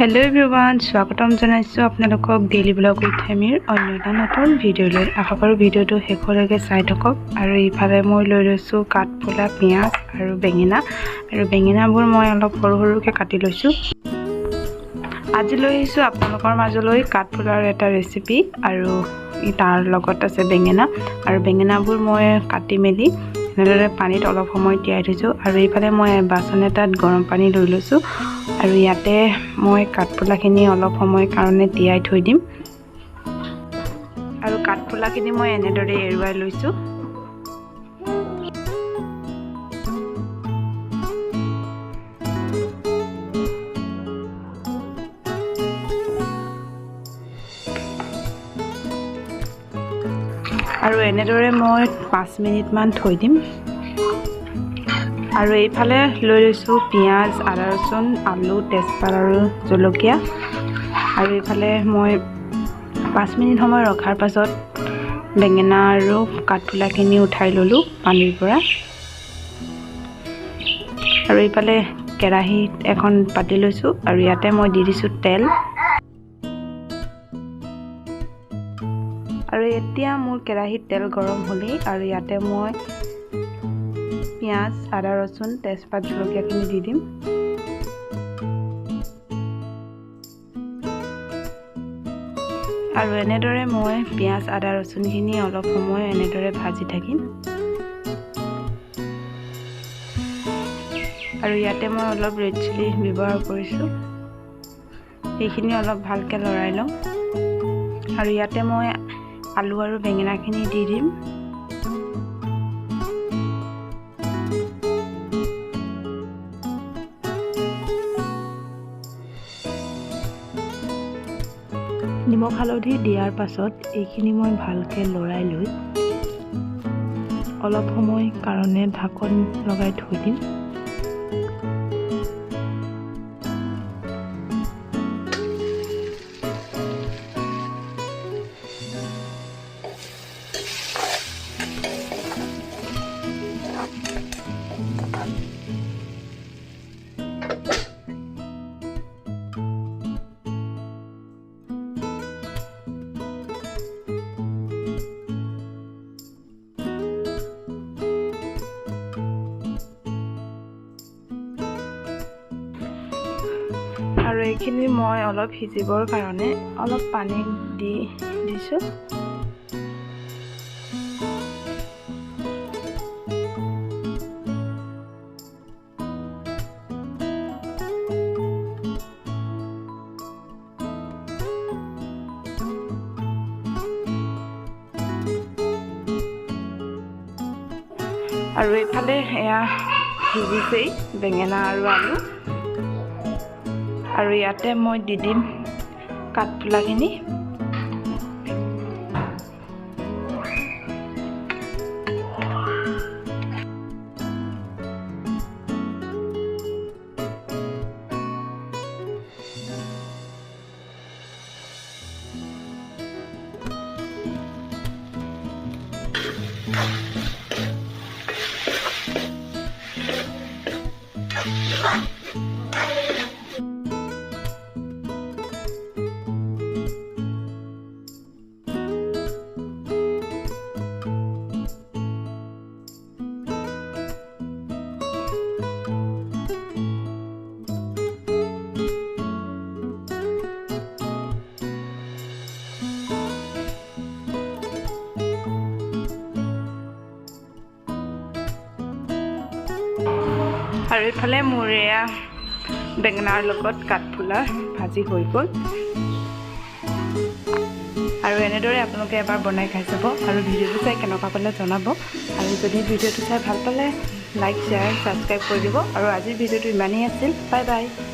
hello everyone स्वागतम जनाइছো আপোনালোকক daily blog with হেমিৰ অন্য এটা নতুন ভিডিঅ লৈ আশা কৰো ভিডিঅটো শেষলৈকে চাই থাকক আৰু ইফালে মই লৈ লৈছো কাঠফুলা পিয়াজ আৰু বেঙেনাবোৰ মই অলপ সৰু সৰুকৈ কাটি লৈছো আজি লৈ আহিছো আপোনালোকৰ মাজলৈ কাঠফুলাৰ এটা ৰেচিপি আৰু তাৰ লগত আছে বেঙেনা আৰু বেঙেনাবোৰ মই কাটি মেলি এনেদৰে পানীত অলপ সময় তিয়াই থৈছো আৰু ইফালে মই বাচন এটাত গৰম পানী লৈ লৈছো আৰু ইয়াতে মই কাঠফুলাখিনি অলপ সময় কাৰণে তিয়াই থৈ দিম আৰু কাঠফুলাখিনি মই এনেদৰে এৰুৱাই লৈছো আৰু এনেদৰে মই 5 মিনিট মান থৈ দিম আৰু এইফালে লৈ লৈছো পিয়াজ আদা ৰসুন আলু তেজপাত আৰু জলকীয়া আৰু এইফালে মই 5 মিনিট সময় ৰখাৰ পাছত বেঙেনা আৰু কাঠফুলাখিনি উঠাই ললো পানীৰ পৰা আৰু এইফালে কেৰাহীত এখন পাতি লৈছো আৰু ইয়াতে মই দি দিছো তেল আৰু এতিয়া মোৰ কেৰাহীত তেল গৰম হ'লেই আৰু ইয়াতে মই পিয়াজ আদা ৰসুন তেজপাত জলকীয়াখিনি দি দিম আৰু এনেদৰে মই পিয়াজ আদা ৰসুনখিনি অলপ সময় এনেদৰে ভাজি থাকিম আৰু ইয়াতে মই অলপ ৰেড চিলি ব্যৱহাৰ কৰিছো এইখিনি অলপ ভালকৈ লৰাই লম আৰু ইয়াতে মই আলু আৰু বেঙেনাখিনি দি দিম নিমখ হালধি দিয়াৰ পাছত এইখিনি মই ভালকৈ লৰাই লৈ অলপ সময় কাৰণে ঢাকন লগাই থৈ দিম আৰু এইখিনি মই অলপ সিজিবৰ কাৰণে অলপ পানী দি দিছো আৰু এইফালে এয়া সিজিছেই বেঙেনা আৰু আলু আৰু ইয়াতে মই দি দিম কাঠফুলাখিনি আৰু ইফালে মোৰ এয়া বেঙেনাৰ লগত কাঠফুলা ভাজি হৈ গ'ল আৰু এনেদৰে আপোনালোকে এবাৰ বনাই খাই চাব আৰু ভিডিঅ'টো চাই কেনেকুৱা পালে জনাব আৰু যদি ভিডিঅ'টো চাই ভাল পালে লাইক শ্বেয়াৰ ছাবস্ক্ৰাইব কৰি দিব আৰু আজিৰ ভিডিঅ'টো ইমানেই আছিল বাই বাই